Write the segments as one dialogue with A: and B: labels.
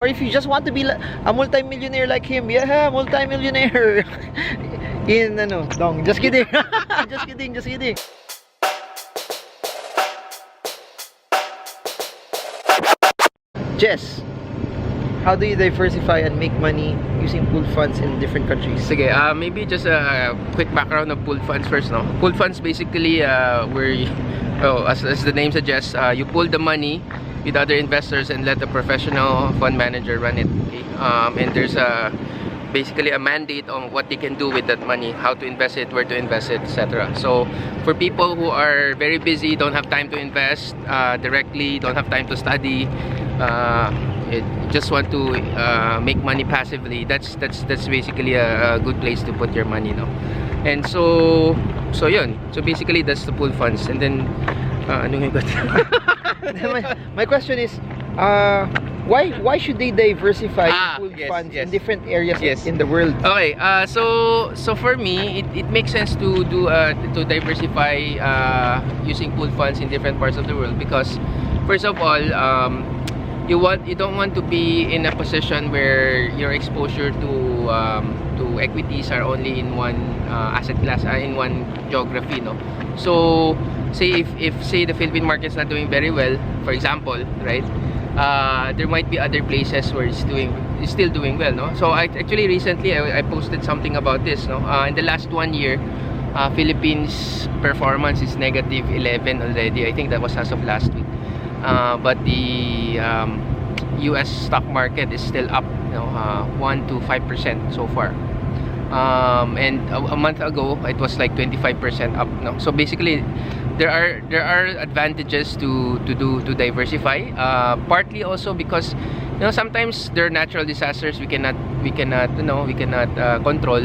A: Or if you just want to be a multi-millionaire like him, yeah, multi-millionaire. In dong. Just kidding. Just kidding, just kidding. Jess, how do you diversify and make money using pooled funds in different countries?
B: Sige, maybe just a quick background of pooled funds first, no? Pooled funds basically where as the name suggests, you pool the money with other investors and let the professional fund manager run it. Okay? And there's basically a mandate on what they can do with that money, how to invest it, where to invest it, etc. So for people who are very busy, don't have time to invest directly, don't have time to study, just want to make money passively, that's basically a good place to put your money, no? And so yun. So basically that's the pool funds. And then anong iba?
A: my question is why should they diversify pooled funds in different areas in the world?
B: Okay, so for me it makes sense to do to diversify using pooled funds in different parts of the world, because first of all, you don't want to be in a position where your exposure to equities are only in one asset class, in one geography, no? So say if say the Philippine market is not doing very well, for example, right? There might be other places where it's still doing well, no? So actually recently I posted something about this, no? In the last 1 year, Philippines performance is -11 already. I think that was as of last week. But the US stock market is still up, 1 to 5% so far. And a month ago it was like 25% up, no? So basically there are advantages to diversify, partly also because sometimes there are natural disasters we cannot control,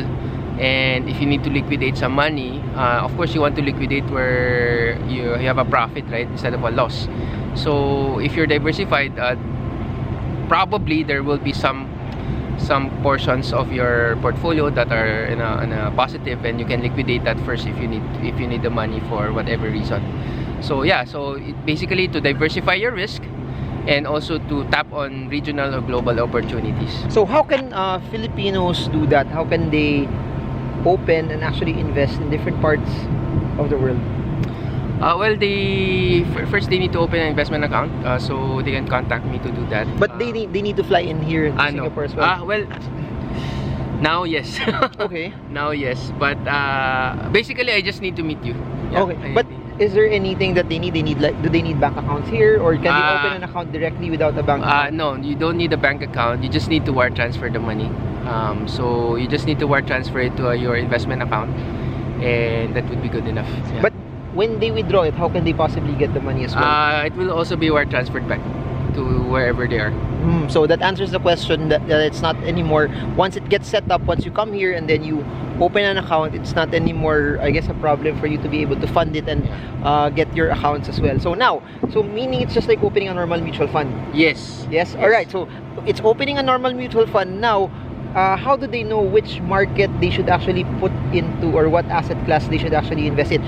B: and if you need to liquidate some money, of course you want to liquidate where you have a profit, right, instead of a loss. So if you're diversified, probably there will be some portions of your portfolio that are in a positive, and you can liquidate that first if you need the money for whatever reason. So yeah, so basically to diversify your risk and also to tap on regional or global opportunities.
A: So how can Filipinos do that? How can they open and actually invest in different parts of the world?
B: Well, first they need to open an investment account, so they can contact me to do that.
A: But they need to fly in here to Singapore as well.
B: Well, now yes.
A: Okay.
B: Now yes, but basically I just need to meet you. Yeah,
A: okay. But is there anything that they need? Do they need bank accounts here, or can they open an account directly without a bank account?
B: No, you don't need a bank account. You just need to wire transfer the money. So you just need to wire transfer it to your investment account, and that would be good enough. Yeah.
A: But when they withdraw it, how can they possibly get the money as well?
B: It will also be wire transferred back to wherever they are.
A: So that answers the question that it's not anymore, once it gets set up, once you come here and then you open an account, it's not anymore, I guess, a problem for you to be able to fund it and get your accounts as well. So meaning it's just like opening a normal mutual fund.
B: Yes.
A: Alright, so it's opening a normal mutual fund. Now how do they know which market they should actually put into, or what asset class they should actually invest in?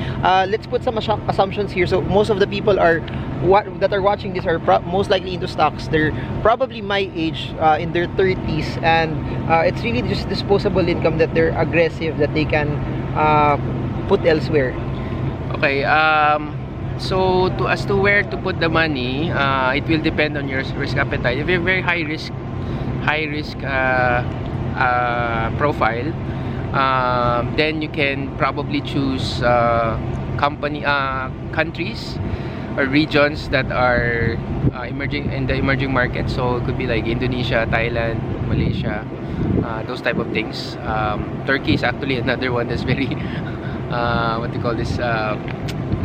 A: Let's put some assumptions here. So most of the people that are watching this are most likely into stocks. They're probably my age, in their 30s, and it's really just disposable income that they're aggressive, that they can put elsewhere.
B: Okay. So as to where to put the money, it will depend on your risk appetite. If you're very high risk profile, then you can probably choose countries or regions that are emerging in the emerging market. So it could be like Indonesia, Thailand, Malaysia, those type of things. Turkey is actually another one that's very what do you call this?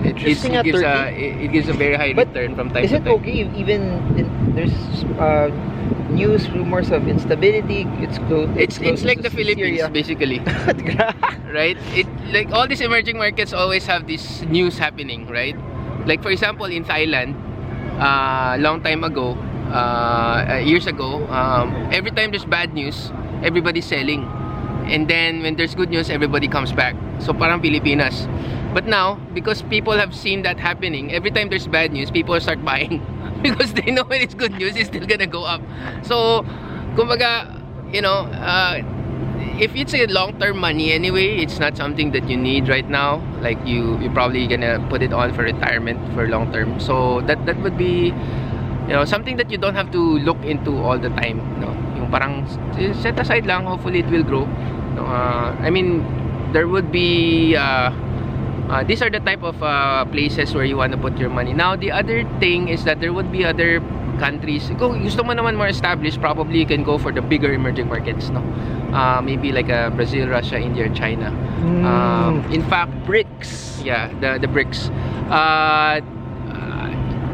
B: It gives a very high return from time to time.
A: Is it okay even there's news, rumors of instability? It's
B: like the Philippines, Syria, basically. Right? It like all these emerging markets always have this news happening, right? Like for example in Thailand, long time ago, years ago, every time there's bad news, everybody's selling. And then when there's good news, everybody comes back. So parang Pilipinas. But now, because people have seen that happening, every time there's bad news, people start buying because they know when it's good news, it's still gonna go up. So, kumbaga, you know, if it's a long-term money anyway, it's not something that you need right now. Like you're probably gonna put it on for retirement for long-term. So that would be, you know, something that you don't have to look into all the time. No, yung parang set aside lang. Hopefully, it will grow. No, I mean, there would be. These are the type of places where you want to put your money. Now, the other thing is that there would be other countries. Kung gusto mo naman more established, probably you can go for the bigger emerging markets, no? Maybe like Brazil, Russia, India, or China. In fact,
A: BRICS.
B: yeah, the BRICS.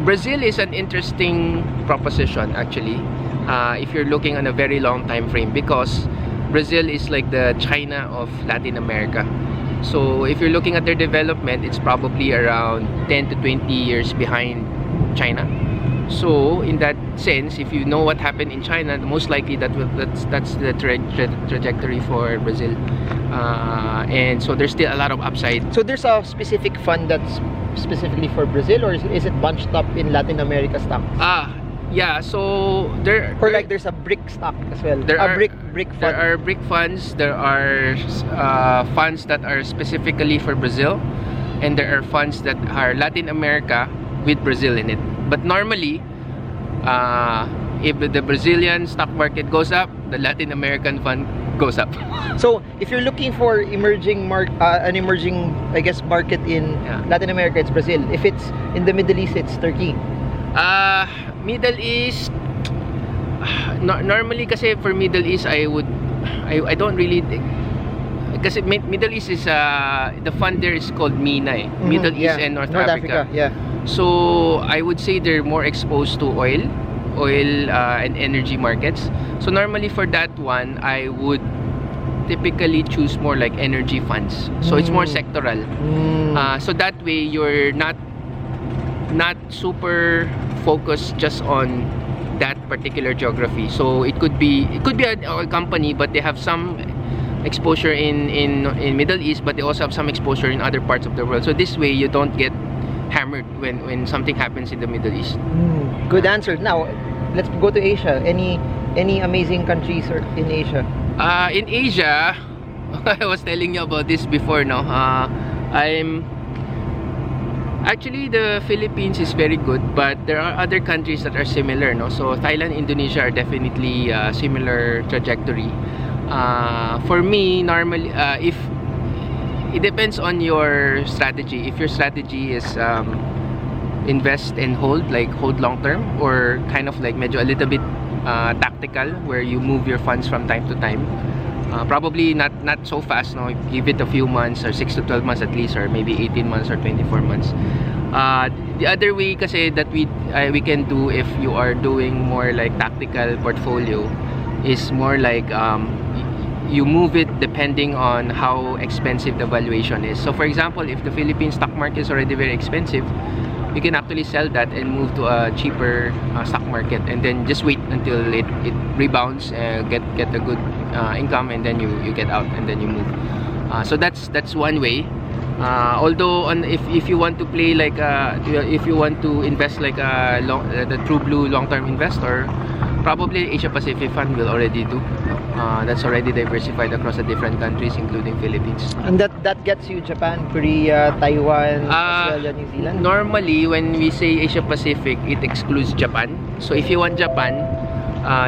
B: Brazil is an interesting proposition actually. If you're looking on a very long time frame, because Brazil is like the China of Latin America. So if you're looking at their development, it's probably around 10 to 20 years behind China. So in that sense, if you know what happened in China, most likely that's the trajectory for Brazil. And so there's still a lot of upside.
A: So there's a specific fund that's specifically for Brazil, or is it bunched up in Latin America stocks?
B: Yeah, so
A: or like there's a brick stock as well.
B: There are
A: brick fund.
B: There are brick funds. There are funds that are specifically for Brazil, and there are funds that are Latin America with Brazil in it. But normally, if the Brazilian stock market goes up, the Latin American fund goes up.
A: So if you're looking for an emerging, I guess, market in Latin America, it's Brazil. If it's in the Middle East, it's Turkey.
B: Middle East, normally kasi for Middle East, I don't really think, kasi Middle East is the fund there is called MENA, Middle East and North Africa.
A: Yeah.
B: So I would say they're more exposed to oil and energy markets. So normally for that one, I would typically choose more like energy funds. So it's more sectoral. So that way you're not super focused just on that particular geography. So it could be a company, but they have some exposure in Middle East, but they also have some exposure in other parts of the world. So this way you don't get hammered when something happens in the Middle East.
A: Good answer. Now let's go to Asia. Any amazing countries in Asia?
B: In Asia, I was telling you about this before, no? Actually, the Philippines is very good, but there are other countries that are similar, no? So Thailand, Indonesia are definitely similar trajectory. For me, normally, if it depends on your strategy. If your strategy is invest and hold long term, or kind of like medyo a little bit tactical, where you move your funds from time to time. Probably not so fast, no? Give it a few months, or 6 to 12 months at least, or maybe 18 months or 24 months. The other way kasi that we can do, if you are doing more like tactical portfolio, is more like you move it depending on how expensive the valuation is. So for example, if the Philippine stock market is already very expensive, you can actually sell that and move to a cheaper stock market, and then just wait until it rebounds, get a good income, and then you get out and then you move. So that's one way. Although if you want to play like if you want to invest like the true blue long-term investor, probably Asia Pacific fund will already do. That's already diversified across the different countries, including Philippines.
A: And that gets you Japan, Korea, Taiwan, Australia, New Zealand?
B: Normally, when we say Asia Pacific, it excludes Japan. So if you want Japan,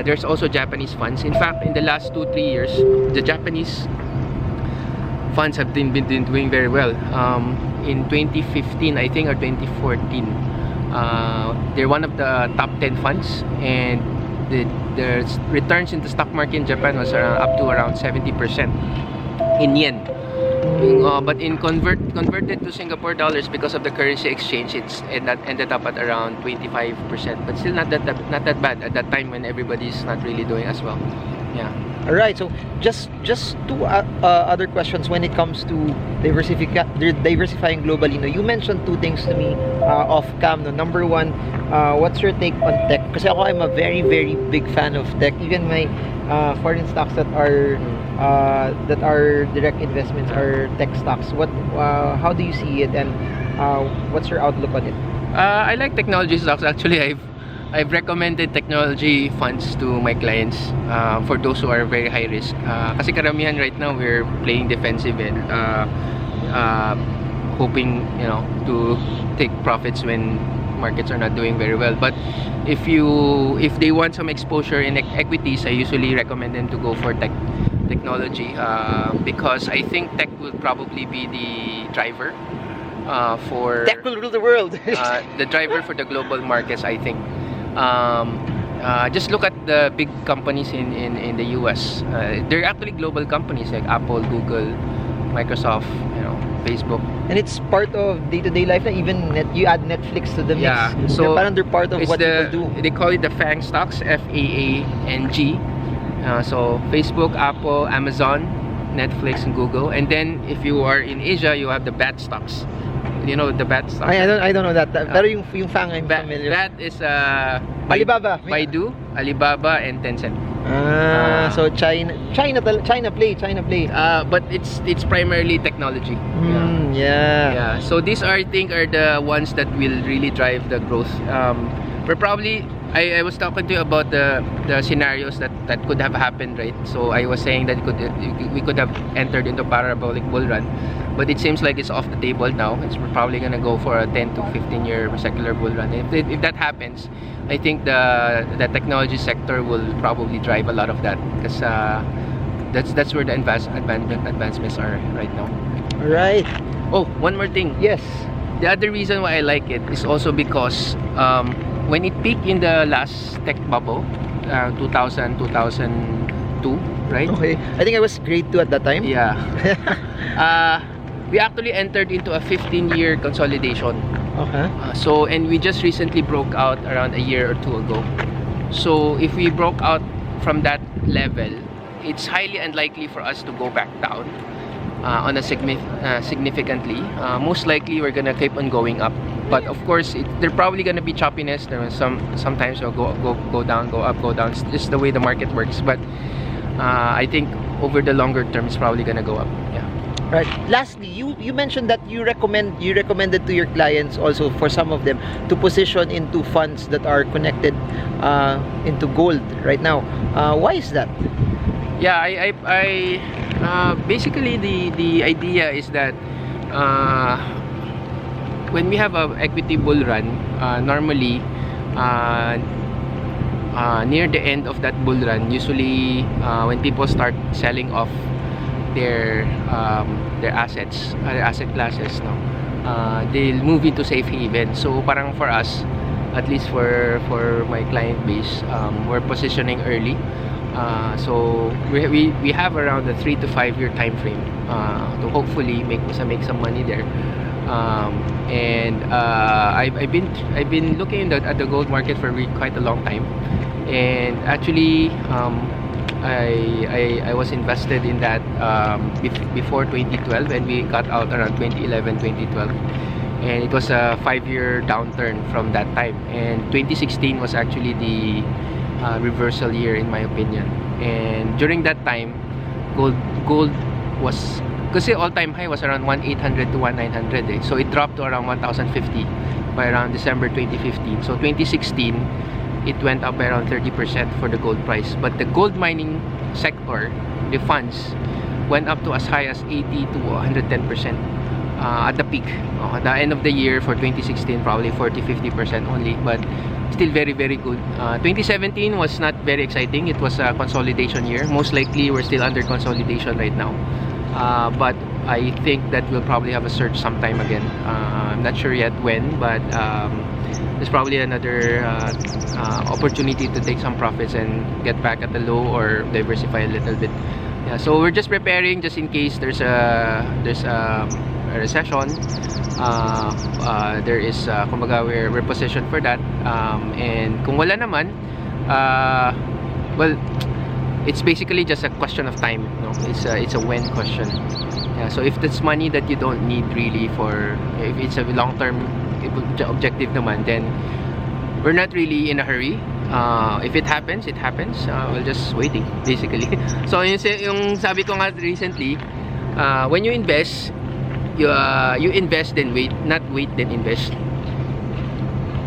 B: there's also Japanese funds. In fact, in the last 2-3 years, the Japanese funds have been doing very well. In 2015, I think, or 2014, they're one of the top 10 funds, and the returns in the stock market in Japan was up to around 70% in yen. But in converted to Singapore dollars, because of the currency exchange, that ended up at around 25%. But still not that bad at that time when everybody's not really doing as well. Yeah.
A: All right. So just two other questions when it comes to diversifying globally. No, you mentioned two things to me off cam. No, number one, what's your take on tech? Kasi ako, I'm a very very big fan of tech. Even my foreign stocks that are direct investments are tech stocks. How do you see it, and what's your outlook on it?
B: I like technology stocks. Actually, I've recommended technology funds to my clients for those who are very high risk. Kasi karamihan right now we're playing defensive and hoping, to take profits when markets are not doing very well. But if they want some exposure in equities, I usually recommend them to go for technology because I think tech will probably be the driver for
A: Tech will rule the world.
B: the driver for the global markets, I think. Just look at the big companies in the US. They're actually global companies like Apple, Google, Microsoft, Facebook.
A: And it's part of day-to-day life na. Even you add Netflix to the mix.
B: Yeah, so
A: parang they're part of what people do.
B: They call it the FANG stocks, FAANG. So Facebook, Apple, Amazon, Netflix, and Google. And then if you are in Asia, you have the BAT stocks. You know the BAT stocks?
A: I don't know that. Pero yung FANG I'm familiar.
B: BAT is
A: Alibaba.
B: Baidu, Alibaba, and Tencent.
A: So China play.
B: But it's primarily technology.
A: Yeah.
B: So these I think are the ones that will really drive the growth. We're probably I was talking to you about the scenarios that could have happened, right? So I was saying that we could have entered into parabolic bull run, but it seems like it's off the table now. It's probably gonna go for a 10 to 15 year secular bull run. If that happens, I think the technology sector will probably drive a lot of that because that's where the advancements are right now.
A: Right.
B: Oh, one more thing.
A: Yes.
B: The other reason why I like it is also because when it peaked in the last tech bubble, 2000, 2002, right?
A: Okay. I think I was grade 2 at that time.
B: Yeah. We actually entered into a 15-year consolidation.
A: Okay.
B: And we just recently broke out around a year or two ago. So if we broke out from that level, it's highly unlikely for us to go back down on a significantly. Most likely we're gonna keep on going up. But of course, they're probably gonna be choppiness. There are sometimes it'll go down, go up, go down. It's just the way the market works. But I think over the longer term, it's probably gonna go up. Yeah.
A: Right. Lastly, you mentioned that you recommended to your clients also for some of them to position into funds that are connected into gold right now. Why is that?
B: Yeah, I basically the idea is that when we have a equity bull run, normally near the end of that bull run, usually when people start selling off their assets, their asset classes, they'll move into safe haven. So parang for us, at least for my client base, we're positioning early. So we have around a 3 to 5 year time frame to hopefully make some money there. I've been looking at the gold market for quite a long time, and actually I was invested in that before 2012, and we got out around 2011, 2012, and it was a 5-year downturn from that time. And 2016 was actually the reversal year in my opinion. And during that time, gold was, kasi all-time high was around 1,800 to 1,900 so it dropped to around 1,050 by around December 2015. So 2016 it went up by around 30% for the gold price, but the gold mining sector, the funds, went up to as high as 80 to 110% at the peak. At the end of the year for 2016, probably 40-50% only, but still very, very good. 2017 was not very exciting. It was a consolidation year. Most likely we're still under consolidation right now, but I think that we'll probably have a surge sometime again. I'm not sure yet when, but there's probably another opportunity to take some profits and get back at the low or diversify a little bit. Yeah, so we're just preparing just in case there's a recession. There is kumbaga we're positioned for that, and kung wala naman, well, it's basically just a question of time, no? It's a when question. Yeah, so if that's money that you don't need really for, if it's a long-term objective naman, then we're not really in a hurry. If it happens, it happens. We're just waiting basically. So yung sabi ko nga recently, when you invest, you invest then wait, not wait then invest.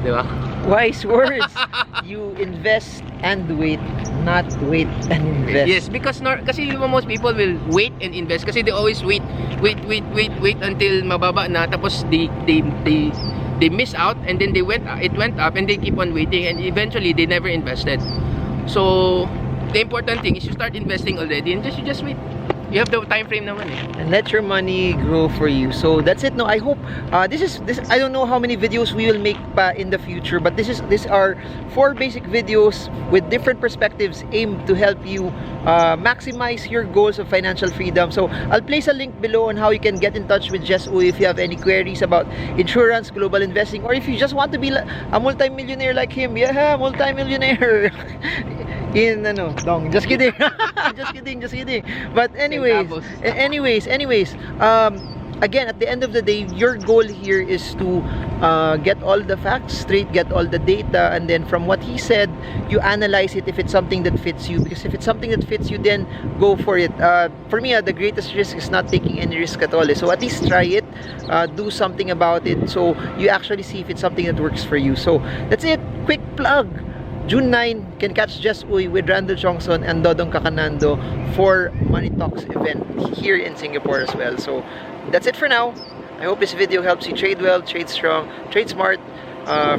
B: Diba?
A: Wise words. You invest and wait, not wait and invest.
B: Yes, because kasi most people will wait and invest kasi they always wait until mababa na, tapos they miss out, and then it went up and they keep on waiting, and eventually they never invested. So the important thing is you start investing already, and you just wait. You have the time frame naman eh.
A: And let your money grow for you. So that's it. No, I hope this. I don't know how many videos we will make pa in the future, but these are 4 basic videos with different perspectives aimed to help you maximize your goals of financial freedom. So I'll place a link below on how you can get in touch with Jess Uy if you have any queries about insurance, global investing, or if you just want to be a multi-millionaire like him. Yeah, multi-millionaire. In dong, just kidding. just kidding. But anyways, again, at the end of the day, your goal here is to get all the facts straight, get all the data, and then from what he said, you analyze it if it's something that fits you. Because if it's something that fits you, then go for it. For me, the greatest risk is not taking any risk at all. So at least try it, do something about it, so you actually see if it's something that works for you. So that's it. Quick plug. June 9, can catch Jess Uy with Randall Chongson and Dodong Kakanando for Money Talks event here in Singapore as well. So that's it for now. I hope this video helps you trade well, trade strong, trade smart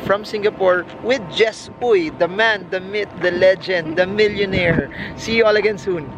A: from Singapore with Jess Uy, the man, the myth, the legend, the millionaire. See you all again soon.